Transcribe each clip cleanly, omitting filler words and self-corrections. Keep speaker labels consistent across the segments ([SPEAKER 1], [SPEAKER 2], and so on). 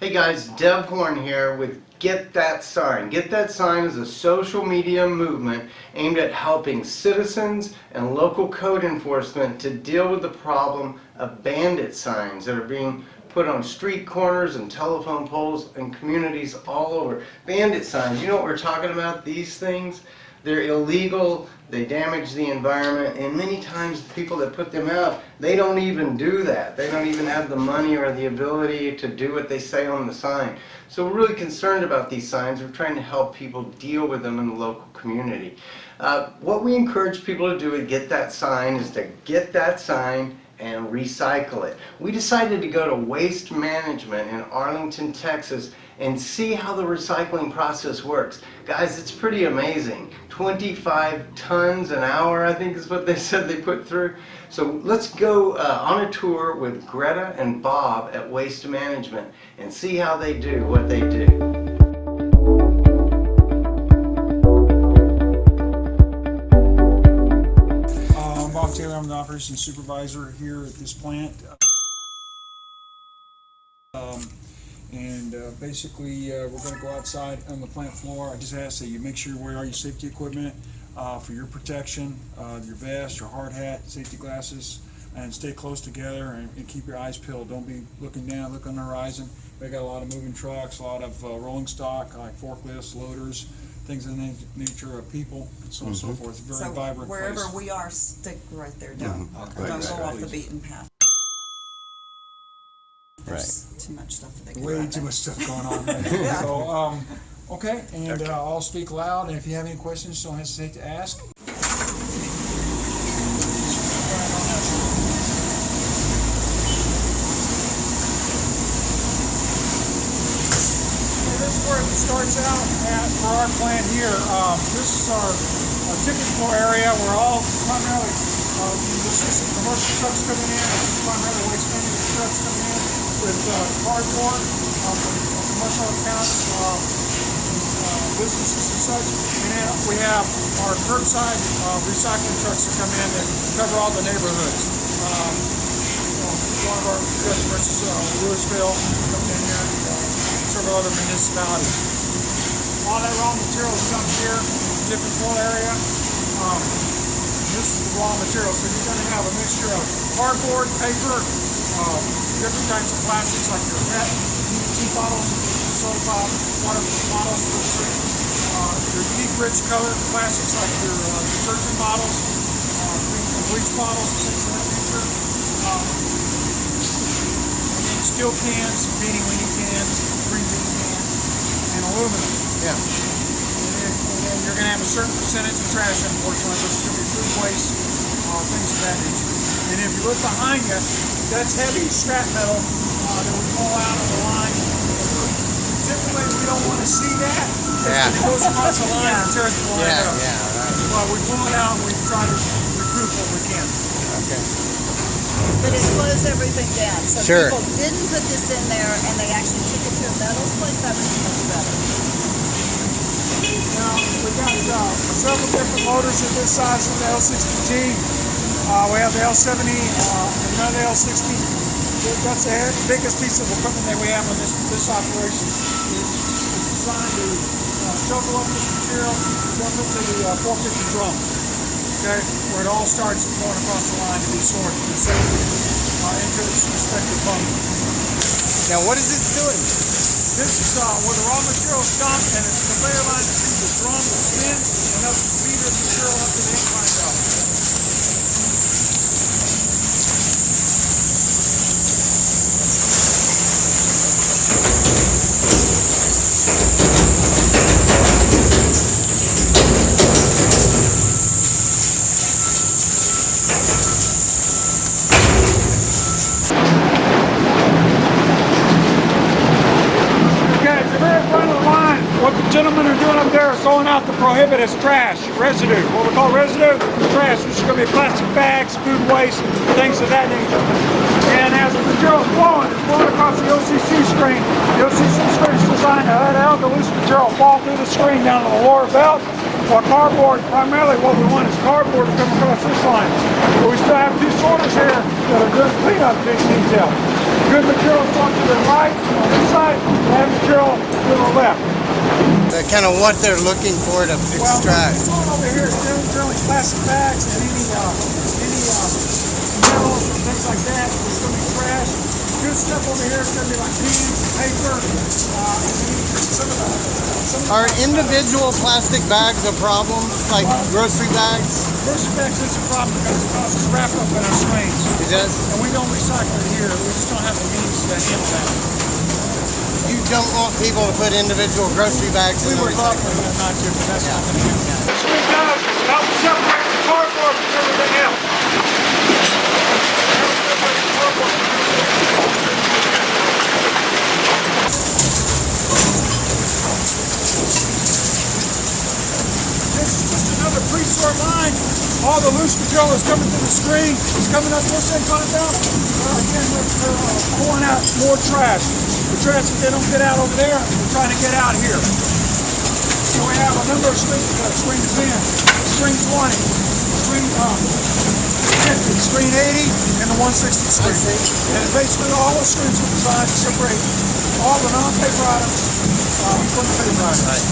[SPEAKER 1] Hey guys, Dev Horn here with Get That Sign. Get That Sign is a social media movement aimed at helping citizens and local code enforcement to deal with the problem of bandit signs that are being put on street corners and telephone poles in communities all over. Bandit signs, you know what we're talking about? These things, they're illegal, they damage the environment, and many times the people that put them out, they don't even do that. They don't even have the money or the ability to do what they say on the sign. So we're really concerned about these signs. We're trying to help people deal with them in the local community. What we encourage people to do with Get That Sign is to get that sign and recycle it. We decided to go to Waste Management in Arlington, Texas, and see how the recycling process works. Guys, it's pretty amazing. 25 tons an hour, I think is what they said they put through. So let's go on a tour with Greta and Bob at Waste Management and see how they do what they do.
[SPEAKER 2] I'm the operations supervisor here at this plant. Basically, we're going to go outside on the plant floor. I just ask that you make sure you wear all your safety equipment for your protection, your vest, your hard hat, safety glasses, and stay close together and keep your eyes peeled. Don't be looking down, look on the horizon. We got a lot of moving trucks, a lot of rolling stock, like forklifts, loaders, things of the nature of people, and so on and so forth. It's a very vibrant
[SPEAKER 3] wherever
[SPEAKER 2] place.
[SPEAKER 3] we are, stick right there. Don't go off the beaten path. There's too much stuff that they can
[SPEAKER 2] Way too much stuff going on there. So, okay, and I'll speak loud, and if you have any questions, don't hesitate to ask. This is where it starts out for our plant here. This is our typical area where all primarily this is commercial trucks coming in, primarily waste management trucks coming in with cardboard from commercial accounts, businesses and such. And then we have our curbside recycling trucks that come in and cover all the neighborhoods. One of our customers is Louisville, coming in here, and several other municipalities. All that raw materials come here, different floor area. This is the raw material, so you're going to have a mixture of cardboard, paper, different types of plastics like your PET, bottles, soda pop, water bottles, your deep-rich colored plastics like your detergent bottles, bleach bottles, things of that nature. And then steel cans, beanie weenie cans, green bean cans, and aluminum.
[SPEAKER 1] Yeah.
[SPEAKER 2] And you're going to have a certain percentage of trash, unfortunately, which is going to be food waste, things of that nature. And if you look behind you, that's heavy scrap metal that we pull out of the line. Typically, we don't want to see that. It goes across the line and tears the line up. Right. But we pull it out and we try to recoup what we can.
[SPEAKER 1] Okay.
[SPEAKER 3] But it slows everything down. So people didn't put this in there and they actually took it to a metals place. That would be much better.
[SPEAKER 2] Now, we got several different motors at this size of the L60G. We have the L70 and another L60. That's the biggest piece of equipment that we have on this operation. It's designed to shovel up this material, dump it to the 450 drum. Okay, where it all starts going across the line to be sorted and safely into its respective bundle.
[SPEAKER 1] Now what is this doing?
[SPEAKER 2] This is where the raw material is dumped, and it's a conveyor line that feeds the drum that spins, and that's the feed of the material up to the incline belt. What the gentlemen are doing up there is throwing out the prohibited trash, residue. What we call residue, trash, which is going to be plastic bags, food waste, things of that nature. And as the material is flowing, it's flowing across the OCC screen. The OCC screen is designed to have the loose material fall through the screen down to the lower belt. While cardboard, primarily what we want is cardboard to come across this line. But we still have two sorters here that are doing cleanup detail. Good material is going to the right on this side. material to the left.
[SPEAKER 4] Kind of what they're looking for to extract.
[SPEAKER 2] Well, what's over here is generally plastic bags and any metals or things like that. It's going to be trash. Good stuff over here is going to be like cans, paper,
[SPEAKER 4] Are individual plastic bags a problem? Like grocery bags?
[SPEAKER 2] Grocery bags is a problem because it causes wrap up in our screens.
[SPEAKER 4] It does?
[SPEAKER 2] And we don't recycle it here. We just don't have the means to handle that.
[SPEAKER 4] You don't want people to put individual grocery bags in the
[SPEAKER 2] We would love for
[SPEAKER 4] recycling?
[SPEAKER 2] them not to, but that's not going to happen. What it does is it helps separate the cardboard from everything else. This is just another pre-sort line. All the loose material is coming to the screen. It's coming up this end, again, they're pouring out more trash. The trash that they don't get out over there, we're trying to get out here. So we have a number of screens. We got screen 10, screen 20, screen 50, screen 80, and the 160 screen. And basically all the screens are designed to separate all the non-paper items from the paper items.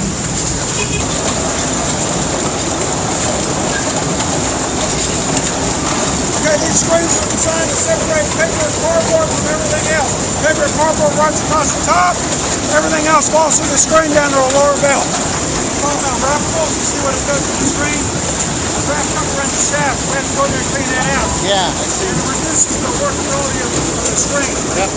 [SPEAKER 2] Okay, these screens are designed to separate paper and cardboard from everything else. Paper and cardboard runs across the top, everything else falls through the screen down to a lower belt. Talking about wrappables, you see what it does to the screen? The wrap cover and the shaft, we have to go there and clean that out.
[SPEAKER 4] Yeah, I see.
[SPEAKER 2] And it reduces the workability of the screen.
[SPEAKER 4] Yep.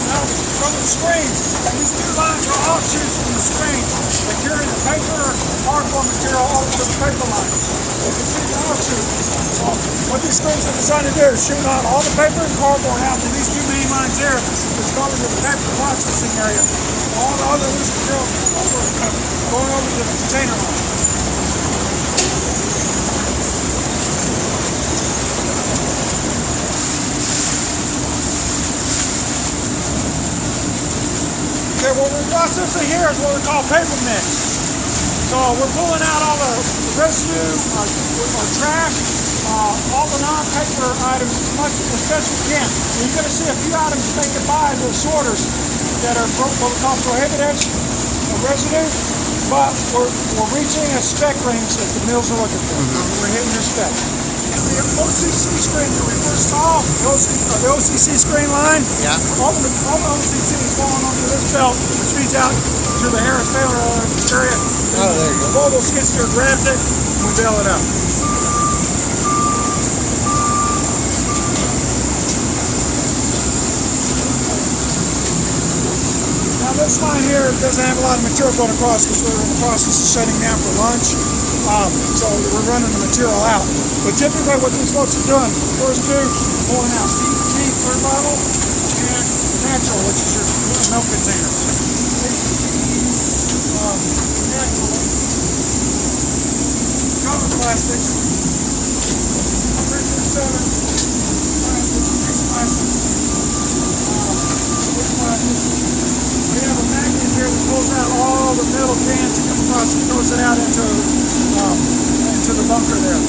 [SPEAKER 2] Now, from the screens, these two lines are offshoots from the screens that carry the paper or cardboard material over to the paper line. You can see the offshoots. What these screens are designed to do is shoot out all the paper and cardboard out to these two main lines here, which go into the paper processing area. All the other loose material going over to the container line. Okay, what we're processing here is what we call paper mix. So we're pulling out all the residue, or trash, all the non-paper items as much as best we can. You're going to see a few items make it by the sorters that are what we call prohibited residue, but we're reaching a spec range that the mills are looking for. We're hitting their spec. The OCC screen that we first saw, the OCC screen line, all the OCC is falling onto this belt, which feeds out to the Harris Baylor area.
[SPEAKER 4] Oh, there you go.
[SPEAKER 2] The Volvo skid steer grabs it, and we bail it out. Now this line here doesn't have a lot of material going across because we're in the process of shutting down for lunch. So we're running the material out. But typically what these folks are doing, first two, pulling out CBG, clear bottle, and natural, which is your milk container. Natural, cover plastics, 337, plastics, we have a magnet here that pulls out all the metal cans that come across and throws it out into the bunker there.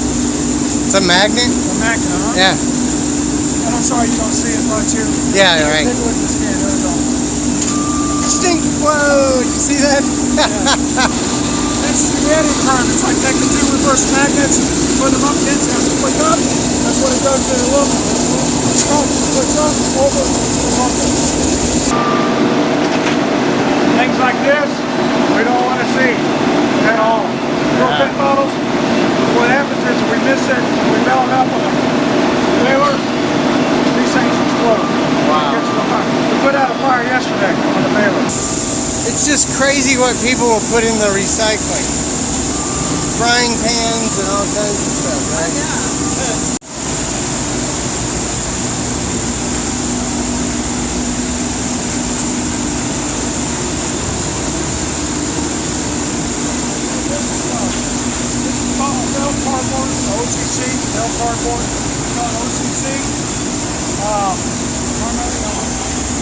[SPEAKER 4] It's a magnet?
[SPEAKER 2] A magnet, huh?
[SPEAKER 4] Yeah.
[SPEAKER 2] And I'm sorry you don't see it right here.
[SPEAKER 4] Yeah, right.
[SPEAKER 2] Take a look at this can. There we go.
[SPEAKER 4] Stink! Whoa! Did you see that?
[SPEAKER 2] This is the adding current. It's like taking two reverse magnets, put them up against them, click up. That's what it does to the aluminum. Clicks up, over, bunker. Things like this, we don't want to see at all. Propane bottles, what happens is we miss it, we bail it up on a baler, these things explode.
[SPEAKER 4] Wow.
[SPEAKER 2] We put out a fire yesterday on the baler.
[SPEAKER 4] It's just crazy what people will put in the recycling. Frying pans and all kinds of stuff, right?
[SPEAKER 3] Yeah.
[SPEAKER 2] Cardboard, OCC, Bell cardboard, OCC,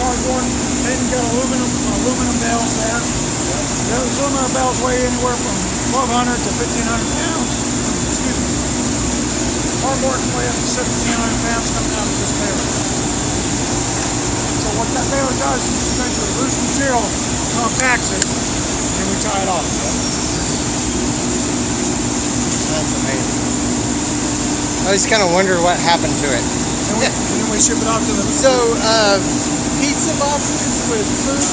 [SPEAKER 2] cardboard, then you got aluminum bells there. Those aluminum bells weigh anywhere from 1,200 to 1,500 pounds. Excuse me. Cardboard can weigh up to 1,700 pounds coming out of this baler. So what that baler does is essentially loose material, compacts it, and we tie it off.
[SPEAKER 4] That's amazing. I just kind of wonder what happened to it.
[SPEAKER 2] And then we ship it out to the...
[SPEAKER 4] So, pizza boxes with food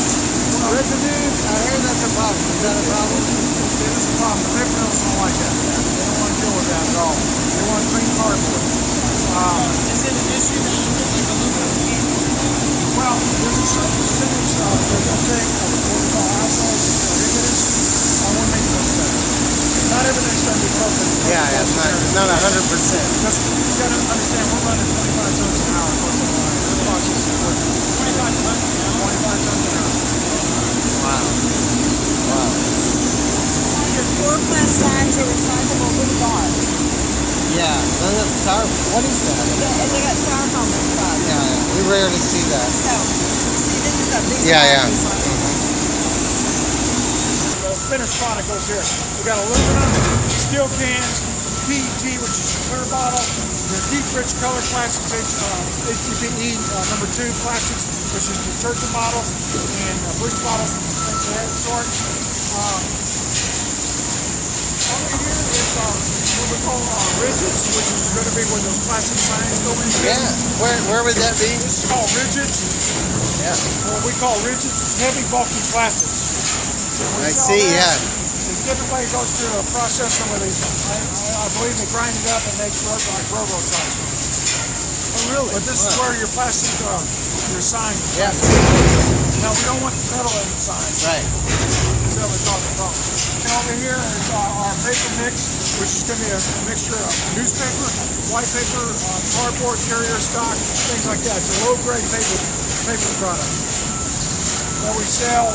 [SPEAKER 4] residue, I hear that's a problem. Is that a problem?
[SPEAKER 2] It is a problem. The paper mills don't like that. They don't want to deal with that at all. They want clean cardboard.
[SPEAKER 5] Is it an issue that you think like aluminum can?
[SPEAKER 2] Well, there's a certain percentage that they'll take of what we call alcohols and prohibitors. I want to make those better. Not everything's going to be perfect.
[SPEAKER 4] Yeah, it's not 100%.
[SPEAKER 2] Because you got to understand, we're running 25 tons an hour. This box is
[SPEAKER 5] 25 tons an hour?
[SPEAKER 2] 25 tons an hour.
[SPEAKER 4] Wow. Wow.
[SPEAKER 3] Your core class signs are recyclable with bars.
[SPEAKER 4] Yeah, what is that?
[SPEAKER 3] They got styrofoam inside.
[SPEAKER 4] Yeah, we rarely see that.
[SPEAKER 3] So, see, this is
[SPEAKER 4] Yeah.
[SPEAKER 2] The finished product goes here. We got aluminum, steel cans, PET, which is your clear bottle, your deep rich color plastics, HDPE number 2 plastics, which is detergent bottles and bleach bottles, things of that sort. Over here is what we call rigids, which is going to be where those plastic signs go into.
[SPEAKER 4] Yeah, where would that be?
[SPEAKER 2] This is called rigids.
[SPEAKER 4] Yeah.
[SPEAKER 2] What we call rigids is heavy, bulky plastics.
[SPEAKER 4] I see, yeah.
[SPEAKER 2] Typically it goes through a process where they, I believe they grind it up and make like railroad ties.
[SPEAKER 4] Oh, really?
[SPEAKER 2] But this is where your plastic, your sign.
[SPEAKER 4] Yeah.
[SPEAKER 2] Now we don't want the metal in the sign.
[SPEAKER 4] Right.
[SPEAKER 2] That's what we call the problem. And over here is our paper mix, which is going to be a mixture of newspaper, white paper, cardboard, carrier stock, things like that. It's a low-grade paper product that we sell.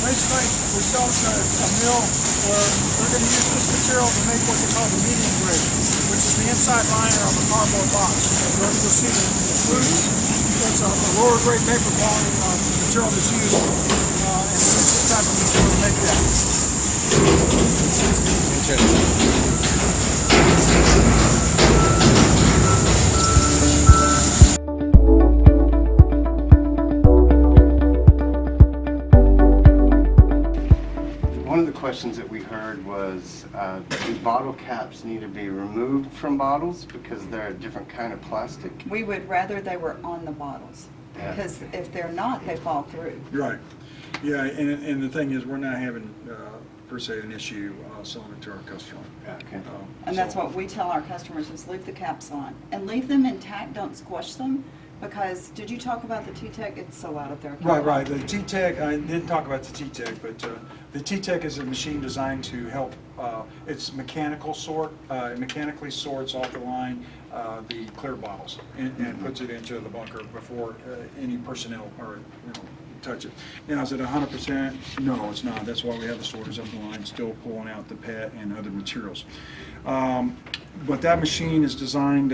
[SPEAKER 2] Basically, we sell it to a mill where they're going to use this material to make what they call the medium grade, which is the inside liner of a cardboard box. You'll see the fruits. It's a lower grade paper quality material that's used, and we use this type of material to make that.
[SPEAKER 4] Interesting.
[SPEAKER 1] One of the questions that we heard was, do bottle caps need to be removed from bottles because they're a different kind of plastic?
[SPEAKER 3] We would rather they were on the bottles.
[SPEAKER 1] Yeah.
[SPEAKER 3] Because if they're not, they fall through.
[SPEAKER 2] Right. Yeah, and the thing is, we're not having, per se, an issue selling it to our customer.
[SPEAKER 1] Okay.
[SPEAKER 3] And that's what we tell our customers is leave the caps on. And leave them intact, don't squash them. Because, did you talk about the T-Tech? It's so loud up there.
[SPEAKER 2] Right. The T-Tech, I didn't talk about the T-Tech, but the T-Tech is a machine designed to help, it's mechanically sorts off the line the clear bottles and puts it into the bunker before any personnel or touch it. Now, is it 100%? No, it's not. That's why we have the sorters up the line, still pulling out the PET and other materials. But that machine is designed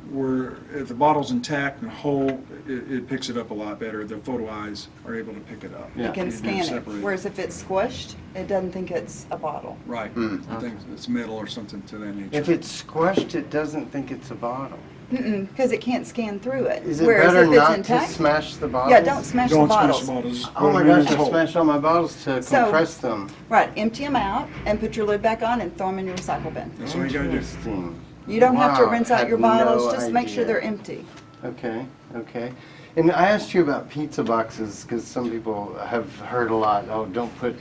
[SPEAKER 2] where if the bottle's intact and whole, it picks it up a lot better. The photo eyes are able to pick it up.
[SPEAKER 1] Yeah.
[SPEAKER 3] You can scan it. Whereas if it's squished, it doesn't think it's a bottle.
[SPEAKER 2] Right. I think it's metal or something to that nature.
[SPEAKER 1] If it's squished, it doesn't think it's a bottle.
[SPEAKER 3] Because it can't scan through it.
[SPEAKER 1] Is it
[SPEAKER 3] Whereas
[SPEAKER 1] better
[SPEAKER 3] if it's
[SPEAKER 1] not
[SPEAKER 3] intact,
[SPEAKER 1] to smash the bottles?
[SPEAKER 3] yeah, don't smash the bottles.
[SPEAKER 2] Just
[SPEAKER 1] Oh
[SPEAKER 2] put
[SPEAKER 1] my
[SPEAKER 2] them in
[SPEAKER 1] gosh,
[SPEAKER 2] as
[SPEAKER 1] I
[SPEAKER 2] whole.
[SPEAKER 1] smashed all my bottles to
[SPEAKER 3] So-
[SPEAKER 1] compress them.
[SPEAKER 3] Right, empty them out and put your lid back on and throw them in your recycle bin.
[SPEAKER 2] That's what you gotta do.
[SPEAKER 1] Interesting.
[SPEAKER 3] You don't have to
[SPEAKER 1] Wow,
[SPEAKER 3] rinse out
[SPEAKER 1] had
[SPEAKER 3] your bottles,
[SPEAKER 1] no
[SPEAKER 3] just make sure
[SPEAKER 1] idea.
[SPEAKER 3] they're empty.
[SPEAKER 1] Okay. And I asked you about pizza boxes because some people have heard a lot, oh, don't put,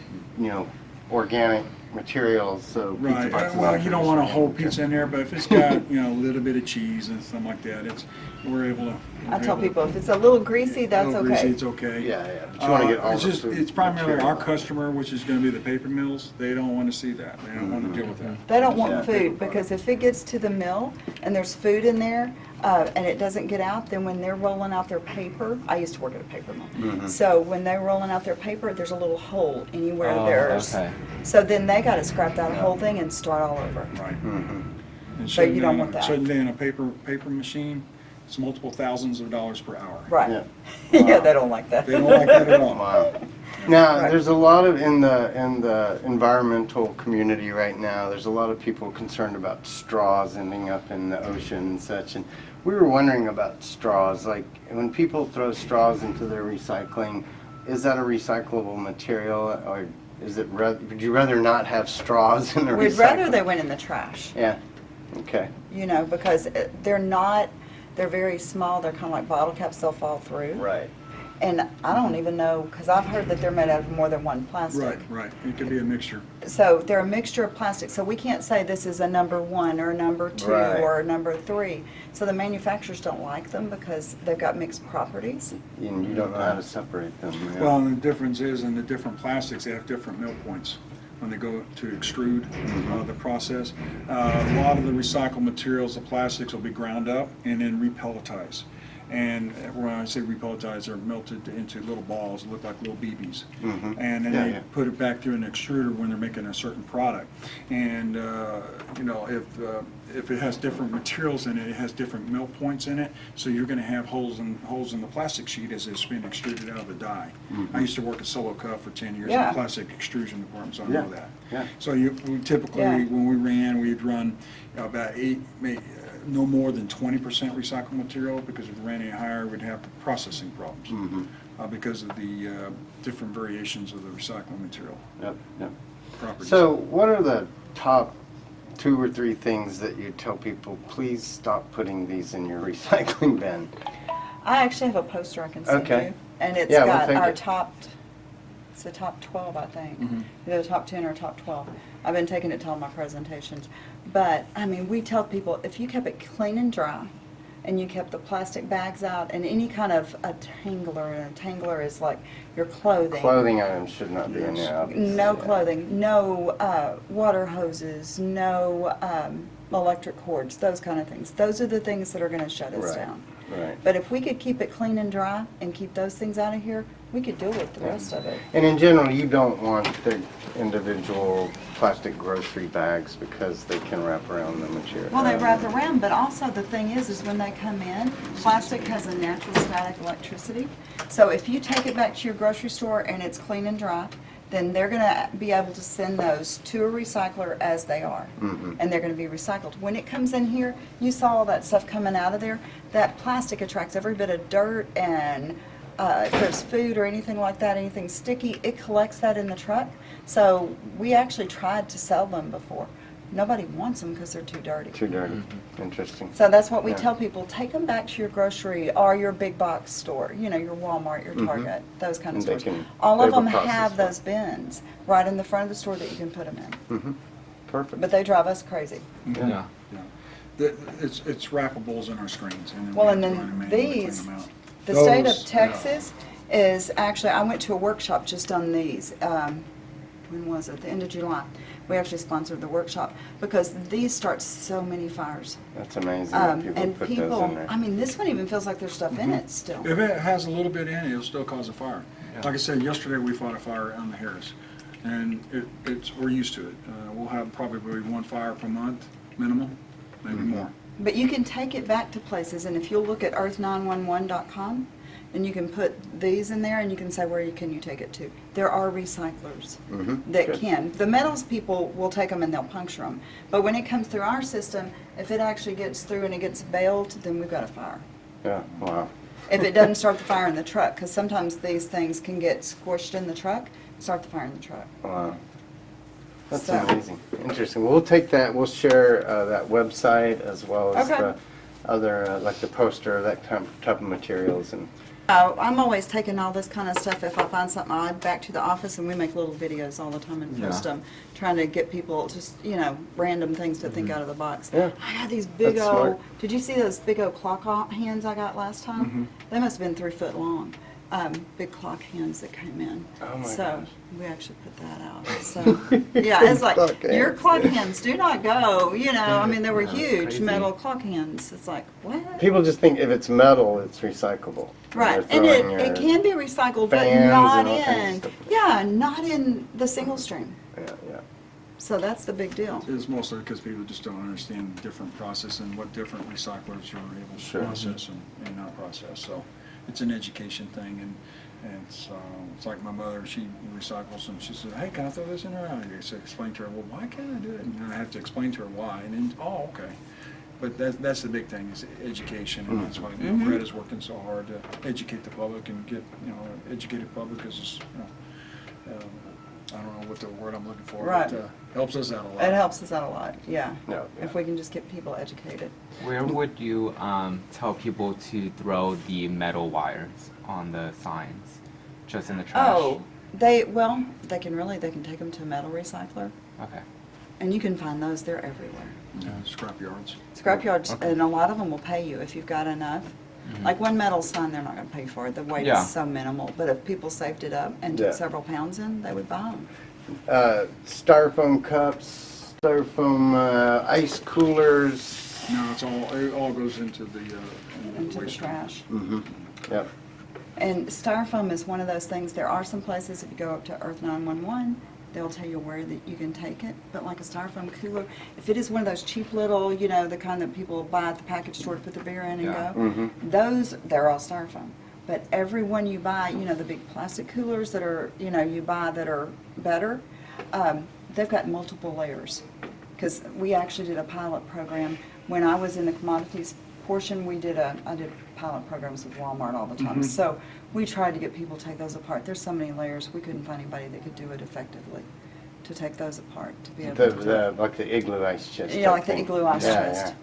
[SPEAKER 1] organic materials, so pizza
[SPEAKER 2] Right.
[SPEAKER 1] boxes.
[SPEAKER 2] Well,
[SPEAKER 1] aren't
[SPEAKER 2] you don't want a whole
[SPEAKER 1] okay.
[SPEAKER 2] pizza in there, but if it's got, a little bit of cheese and something like that, we're able to.
[SPEAKER 3] I tell people, if it's a little greasy, that's
[SPEAKER 2] little greasy,
[SPEAKER 3] okay.
[SPEAKER 2] it's okay.
[SPEAKER 1] Yeah, but you want to get all
[SPEAKER 2] It's
[SPEAKER 1] the
[SPEAKER 2] just,
[SPEAKER 1] food
[SPEAKER 2] it's primarily
[SPEAKER 1] material
[SPEAKER 2] our
[SPEAKER 1] out.
[SPEAKER 2] customer, which is gonna be the paper mills. They don't wanna see that. They don't wanna deal with that.
[SPEAKER 3] They don't want
[SPEAKER 1] Yeah,
[SPEAKER 3] food,
[SPEAKER 1] paper
[SPEAKER 3] because if it gets to the mill and there's food in there, and it doesn't get out, then when they're rolling out their paper, I used to work at a paper mill. So when they're rolling out their paper, there's a little hole anywhere there's.
[SPEAKER 1] okay.
[SPEAKER 3] So then they gotta scrap that whole thing and start all over.
[SPEAKER 2] Right.
[SPEAKER 1] Mm-hmm.
[SPEAKER 2] And
[SPEAKER 3] So you
[SPEAKER 2] shouldn't
[SPEAKER 3] don't
[SPEAKER 2] be-
[SPEAKER 3] want that.
[SPEAKER 2] Shouldn't be in a paper machine. It's multiple thousands of dollars per hour.
[SPEAKER 3] Right.
[SPEAKER 1] Yeah.
[SPEAKER 3] Yeah, they don't like that.
[SPEAKER 2] They don't like that at all.
[SPEAKER 1] Wow. Now,
[SPEAKER 3] Right.
[SPEAKER 1] there's a lot of in the environmental community right now. There's a lot of people concerned about straws ending up in the ocean and such. And we were wondering about straws. Like when people throw straws into their recycling, is that a recyclable material, or is it? Would you rather not have straws in the recycling?
[SPEAKER 3] We'd rather they went in the trash.
[SPEAKER 1] Yeah. Okay.
[SPEAKER 3] You know, because they're very small. They're kind of like bottle caps. They'll fall through.
[SPEAKER 1] Right.
[SPEAKER 3] And I don't even know, because I've heard that they're made out of more than one plastic.
[SPEAKER 2] Right, right. It could be a mixture.
[SPEAKER 3] So they're a mixture of plastic. So we can't say this is a number 1 or a number 2
[SPEAKER 1] Right.
[SPEAKER 3] or a number 3. So the manufacturers don't like them because they've got mixed properties.
[SPEAKER 1] And you don't know how to separate them. Yeah.
[SPEAKER 2] Well, and the difference is in the different plastics, they have different melt points when they go to extrude the process. A lot of the recycled materials, the plastics, will be ground up and then repelletized. And when I say repelletized, they're melted into little balls that look like little BBs. And then they put it back through an extruder when they're making a certain product. And you know, if it has different materials in it, it has different melt points in it. So you're going to have holes in the plastic sheet as it's being extruded out of the die. I used to work at Solo Cup for 10 years in
[SPEAKER 3] Yeah.
[SPEAKER 2] the plastic extrusion department, so I know that.
[SPEAKER 1] Yeah.
[SPEAKER 2] So we typically,
[SPEAKER 3] Yeah.
[SPEAKER 2] when we ran, we'd run about no more than 20% recycled material, because if we ran any higher, we'd have processing problems because of the different variations of the recycled material
[SPEAKER 1] Yep. Yep.
[SPEAKER 2] properties.
[SPEAKER 1] So, what are the top 2 or 3 things that you tell people, please stop putting these in your recycling bin?
[SPEAKER 3] I actually have a poster I can send
[SPEAKER 1] Okay.
[SPEAKER 3] you. And it's
[SPEAKER 1] Yeah, we'll
[SPEAKER 3] got
[SPEAKER 1] take
[SPEAKER 3] our
[SPEAKER 1] it.
[SPEAKER 3] it's the top 12, I think. Either the top 10 or top 12. I've been taking it to all my presentations. But, I mean, we tell people, if you kept it clean and dry, and you kept the plastic bags out, and any kind of a tangler, and a tangler is like your clothing.
[SPEAKER 1] Clothing items should not be in there, obviously.
[SPEAKER 3] No
[SPEAKER 1] yeah.
[SPEAKER 3] clothing, no water hoses, no electric cords, those kind of things. Those are the things that are going to shut us
[SPEAKER 1] Right.
[SPEAKER 3] down.
[SPEAKER 1] Right.
[SPEAKER 3] But if we could keep it clean and dry and keep those things out of here, we could deal with the rest of it.
[SPEAKER 1] And in general, you don't want the individual plastic grocery bags because they can wrap around the material.
[SPEAKER 3] Well, they wrap around, but also the thing is when they come in, plastic has a natural static electricity. So if you take it back to your grocery store and it's clean and dry, then they're going to be able to send those to a recycler as they are. And they're going to be recycled. When it comes in here, you saw all that stuff coming out of there. That plastic attracts every bit of dirt, and if there's food or anything like that, anything sticky, it collects that in the truck. So we actually tried to sell them before. Nobody wants them because they're too dirty.
[SPEAKER 1] Too dirty. Interesting.
[SPEAKER 3] So that's what we
[SPEAKER 1] Yeah.
[SPEAKER 3] tell people, take them back to your grocery or your big box store, you know, your Walmart, your Target, those kind of
[SPEAKER 1] And they
[SPEAKER 3] stores.
[SPEAKER 1] can
[SPEAKER 3] All of them
[SPEAKER 1] overprocess
[SPEAKER 3] have
[SPEAKER 1] them.
[SPEAKER 3] those bins right in the front of the store that you can put them in.
[SPEAKER 1] Perfect.
[SPEAKER 3] But they drive us crazy.
[SPEAKER 2] Yeah. It's wrappables in our screens. And then
[SPEAKER 3] Well,
[SPEAKER 2] we
[SPEAKER 3] and
[SPEAKER 2] have to run
[SPEAKER 3] then
[SPEAKER 2] and manually clean
[SPEAKER 3] these,
[SPEAKER 2] them out.
[SPEAKER 3] the state
[SPEAKER 2] Those,
[SPEAKER 3] of Texas is actually, I went to a workshop just on these. When was it? The end of July. We actually sponsored the workshop because these start so many fires.
[SPEAKER 1] That's amazing that people
[SPEAKER 3] And
[SPEAKER 1] put those in
[SPEAKER 3] people,
[SPEAKER 1] there.
[SPEAKER 3] I mean, this one even feels like there's stuff in it still.
[SPEAKER 2] If it has a little bit in it, it'll still cause a fire. Like I said, yesterday we fought a fire on the Harris, and we're used to it. We'll have probably 1 fire per month, minimum, maybe more.
[SPEAKER 3] But you can take it back to places, and if you'll look at earth911.com, and you can put these in there, and you can say where can you take it to. There are recyclers that
[SPEAKER 1] Good.
[SPEAKER 3] can. The metals people will take them and they'll puncture them. But when it comes through our system, if it actually gets through and it gets baled, then we've got a fire.
[SPEAKER 1] Yeah, wow.
[SPEAKER 3] If it doesn't start the fire in the truck, because sometimes these things can get squished in the truck, start the fire in the truck.
[SPEAKER 1] Wow. That's
[SPEAKER 3] So-
[SPEAKER 1] amazing. Interesting. We'll take that, we'll share that website as well as
[SPEAKER 3] Okay.
[SPEAKER 1] the other, like the poster, that type of materials. And
[SPEAKER 3] I'm always taking all this kind of stuff. If I find something odd, back to the office, and we make little videos all the time and post them, trying to get people just, you know, random things to think out of the box.
[SPEAKER 1] Yeah.
[SPEAKER 3] I had these big
[SPEAKER 1] That's
[SPEAKER 3] old,
[SPEAKER 1] smart.
[SPEAKER 3] did you see those big old clock hands I got last time? They must have been 3 foot long. Big clock hands that came in.
[SPEAKER 1] Oh my
[SPEAKER 3] so
[SPEAKER 1] gosh.
[SPEAKER 3] we actually put that out. So yeah, it's like
[SPEAKER 1] Clock
[SPEAKER 3] your
[SPEAKER 1] hands.
[SPEAKER 3] clock hands do not go. You know, I mean, they were
[SPEAKER 1] Yeah,
[SPEAKER 3] huge
[SPEAKER 1] crazy.
[SPEAKER 3] metal clock hands. It's like what?
[SPEAKER 1] people just think if it's metal, it's recyclable.
[SPEAKER 3] Right,
[SPEAKER 1] They're
[SPEAKER 3] and it,
[SPEAKER 1] throwing
[SPEAKER 3] it
[SPEAKER 1] your-
[SPEAKER 3] can be recycled, but
[SPEAKER 1] fans
[SPEAKER 3] not
[SPEAKER 1] and all kinds of
[SPEAKER 3] in,
[SPEAKER 1] stuff.
[SPEAKER 3] yeah, not in the single stream.
[SPEAKER 1] Yeah, yeah.
[SPEAKER 3] So that's the big deal.
[SPEAKER 2] It's mostly because people just don't understand the different process and what different recyclers you're able to
[SPEAKER 1] Sure.
[SPEAKER 2] process and not process. So it's an education thing, and it's like my mother, she recycles, and she says, hey, can I throw this in there? I just explain to her, well, why can't I do it? And I have to explain to her why, and then, oh, okay. But that's the big thing, is education, and that's why Greta's working so hard to educate the public and get, educated public is, I don't know what the word I'm looking for,
[SPEAKER 3] Right.
[SPEAKER 2] but helps us out a lot.
[SPEAKER 3] It helps us out a lot, yeah.
[SPEAKER 1] Yeah.
[SPEAKER 3] If we can just get people educated.
[SPEAKER 6] Where would you tell people to throw the metal wires on the signs? Just in the trash?
[SPEAKER 3] Oh, they can take them to a metal recycler,
[SPEAKER 6] Okay.
[SPEAKER 3] and you can find those, they're everywhere.
[SPEAKER 2] Scrap yards.
[SPEAKER 3] Scrap yards,
[SPEAKER 6] Okay.
[SPEAKER 3] and a lot of them will pay you if you've got enough. Like one metal sign, they're not gonna pay for it, the weight
[SPEAKER 6] Yeah.
[SPEAKER 3] is so minimal, but if people saved it up and
[SPEAKER 1] Yeah.
[SPEAKER 3] took several pounds in, they would buy them.
[SPEAKER 1] Styrofoam cups, styrofoam ice coolers.
[SPEAKER 2] No, it all goes into the
[SPEAKER 3] Into the
[SPEAKER 2] waste.
[SPEAKER 3] trash.
[SPEAKER 1] Yep.
[SPEAKER 3] And styrofoam is one of those things, there are some places, if you go up to Earth 911, they'll tell you where that you can take it, but like a styrofoam cooler, if it is one of those cheap little, the kind that people buy at the package store to put the beer in and
[SPEAKER 6] Yeah.
[SPEAKER 3] go, those, they're all styrofoam. But every one you buy, the big plastic coolers that are, you buy that are better, they've got multiple layers. Because we actually did a pilot program, when I was in the commodities portion, I did pilot programs with Walmart all the time. So we tried to get people to take those apart. There's so many layers, we couldn't find anybody that could do it effectively, to take those apart, to be able to do it.
[SPEAKER 1] Like the igloo ice chest.
[SPEAKER 3] Yeah,
[SPEAKER 1] type
[SPEAKER 3] like the
[SPEAKER 1] thing.
[SPEAKER 3] igloo ice
[SPEAKER 1] Yeah,
[SPEAKER 3] chest.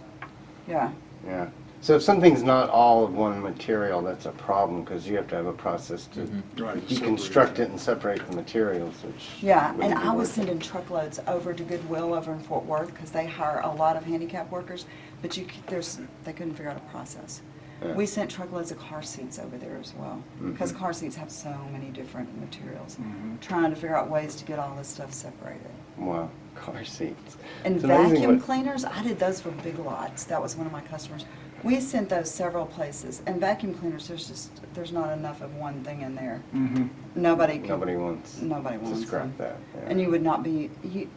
[SPEAKER 3] Yeah.
[SPEAKER 1] Yeah. So if something's not all of one material, that's a problem, because you have to have a process to
[SPEAKER 2] Right.
[SPEAKER 1] deconstruct it and separate the materials, which.
[SPEAKER 3] Yeah, and
[SPEAKER 1] wouldn't be
[SPEAKER 3] I was
[SPEAKER 1] worth it.
[SPEAKER 3] sending truckloads over to Goodwill over in Fort Worth, because they hire a lot of handicap workers, but they couldn't figure out a process.
[SPEAKER 1] Yeah.
[SPEAKER 3] We sent truckloads of car seats over there as well, because car seats have so many different materials. Trying to figure out ways to get all this stuff separated.
[SPEAKER 1] Wow, car seats.
[SPEAKER 3] And
[SPEAKER 1] It's amazing
[SPEAKER 3] vacuum
[SPEAKER 1] what-
[SPEAKER 3] cleaners, I did those for Big Lots. That was one of my customers. We sent those several places. And vacuum cleaners, there's not enough of one thing in there. Nobody
[SPEAKER 1] wants
[SPEAKER 3] to
[SPEAKER 1] to scrap that. Yeah.
[SPEAKER 3] And you would not be, you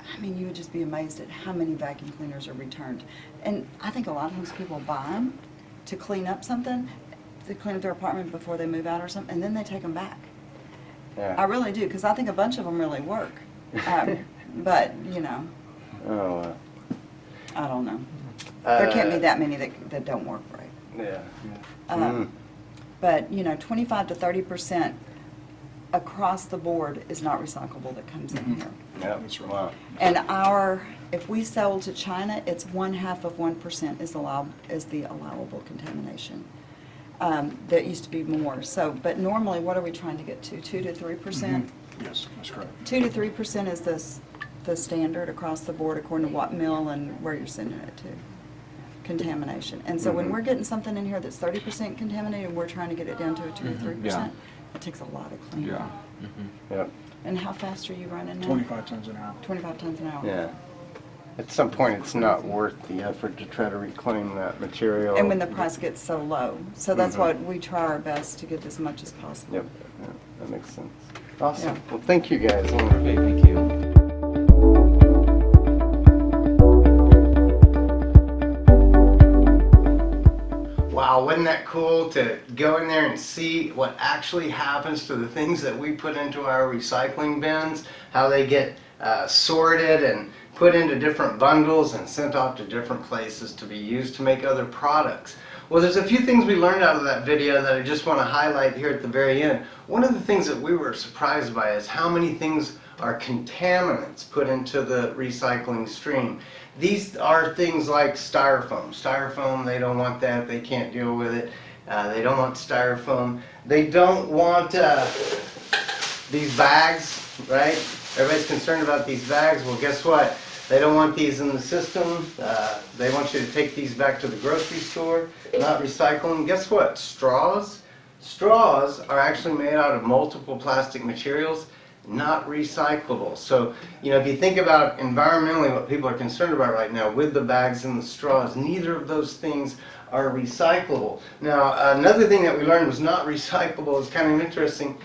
[SPEAKER 3] would just be amazed at how many vacuum cleaners are returned. And I think a lot of times people buy them to clean up something, to clean up their apartment before they move out or something, and then they take them back.
[SPEAKER 1] Yeah.
[SPEAKER 3] I really do, because I think a bunch of them really work. But,
[SPEAKER 1] Oh,
[SPEAKER 3] I don't know. There can't be that many that don't work right.
[SPEAKER 1] yeah.
[SPEAKER 3] But, 25 to 30% across the board is not recyclable that comes in here.
[SPEAKER 1] Yeah,
[SPEAKER 2] That's right.
[SPEAKER 1] wow.
[SPEAKER 3] And if we sell to China, it's 1/2% is the allowable contamination. There used to be more. So, but normally, what are we trying to get to? 2 to 3%?
[SPEAKER 2] Yes, that's correct.
[SPEAKER 3] 2 to 3% is the standard across the board according to what mill and where you're sending it to. Contamination. And so when we're getting something in here that's 30% contaminated, we're trying to get it down to a 2 to 3%.
[SPEAKER 6] Yeah.
[SPEAKER 3] It takes a lot of cleaning.
[SPEAKER 6] Yeah.
[SPEAKER 1] Yep.
[SPEAKER 3] And how fast are you running now?
[SPEAKER 2] 25 tons an hour.
[SPEAKER 3] 25 tons an hour.
[SPEAKER 1] Yeah. At some point, it's not worth the effort to try to reclaim that material.
[SPEAKER 3] And when the price gets so low. So that's why we try our best to get as much as possible.
[SPEAKER 1] Yep, yeah, that makes sense. Awesome.
[SPEAKER 3] Yeah.
[SPEAKER 1] Well, thank you guys.
[SPEAKER 6] Okay, thank you.
[SPEAKER 1] Wow, wasn't that cool to go in there and see what actually happens to the things that we put into our recycling bins, how they get sorted and put into different bundles and sent off to different places to be used to make other products. Well, there's a few things we learned out of that video that I just want to highlight here at the very end. One of the things that we were surprised by is how many things are contaminants put into the recycling stream. These are things like styrofoam. Styrofoam, they don't want that. They can't deal with it. They don't want styrofoam. They don't want these bags, right? Everybody's concerned about these bags. Well, guess what? They don't want these in the system. They want you to take these back to the grocery store, not recycle them. Guess what? Straws. Straws are actually made out of multiple plastic materials, not recyclable. So, if you think about environmentally what people are concerned about right now with the bags and the straws, neither of those things are recyclable. Now, another thing that we learned was not recyclable is kind of interesting.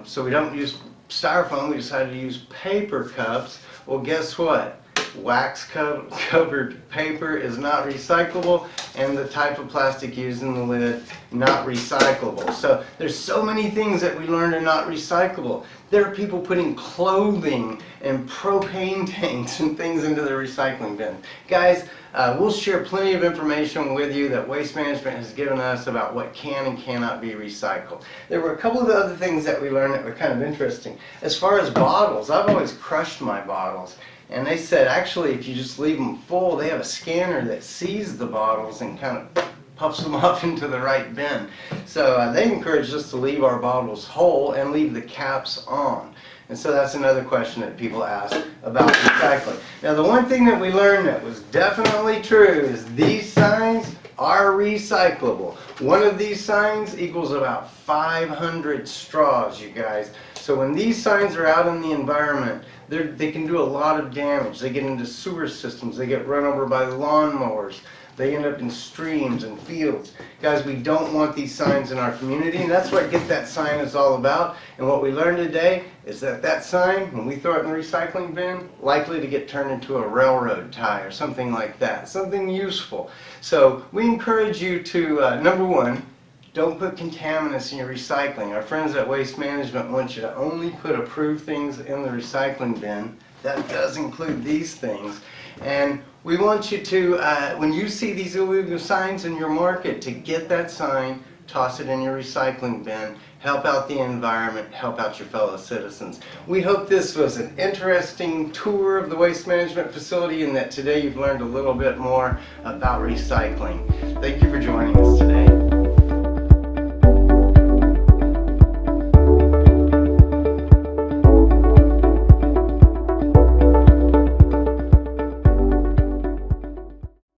[SPEAKER 1] So we don't use styrofoam, we decided to use paper cups. Well, guess what? Wax-covered paper is not recyclable, and the type of plastic used in the lid, not recyclable. So there's so many things that we learned are not recyclable. There are people putting clothing and propane tanks and things into the recycling bin. Guys, we'll share plenty of information with you that Waste Management has given us about what can and cannot be recycled. There were a couple of the other things that we learned that were kind of interesting. As far as bottles, I've always crushed my bottles. And they said, actually, if you just leave them full, they have a scanner that sees the bottles and kind of puffs them off into the right bin. So they encouraged us to leave our bottles whole and leave the caps on. And so that's another question that people ask about recycling. Now, the one thing that we learned that was definitely true is these signs are recyclable. One of these signs equals about 500 straws, you guys. So when these signs are out in the environment, they can do a lot of damage. They get into sewer systems, they get run over by lawnmowers, they end up in streams and fields. Guys, we don't want these signs in our community, and that's what Get That Sign is all about. And what we learned today is that that sign, when we throw it in the recycling bin, likely to get turned into a railroad tie or something like that, something useful. So we encourage you to, number one, don't put contaminants in your recycling. Our friends at Waste Management want you to only put approved things in the recycling bin. That does include these things. And we want you to, when you see these illegal signs in your market, to get that sign, toss it in your recycling bin, help out the environment, help out your fellow citizens. We hope this was an interesting tour of the Waste Management facility and that today you've learned a little bit more about recycling. Thank you for joining us today.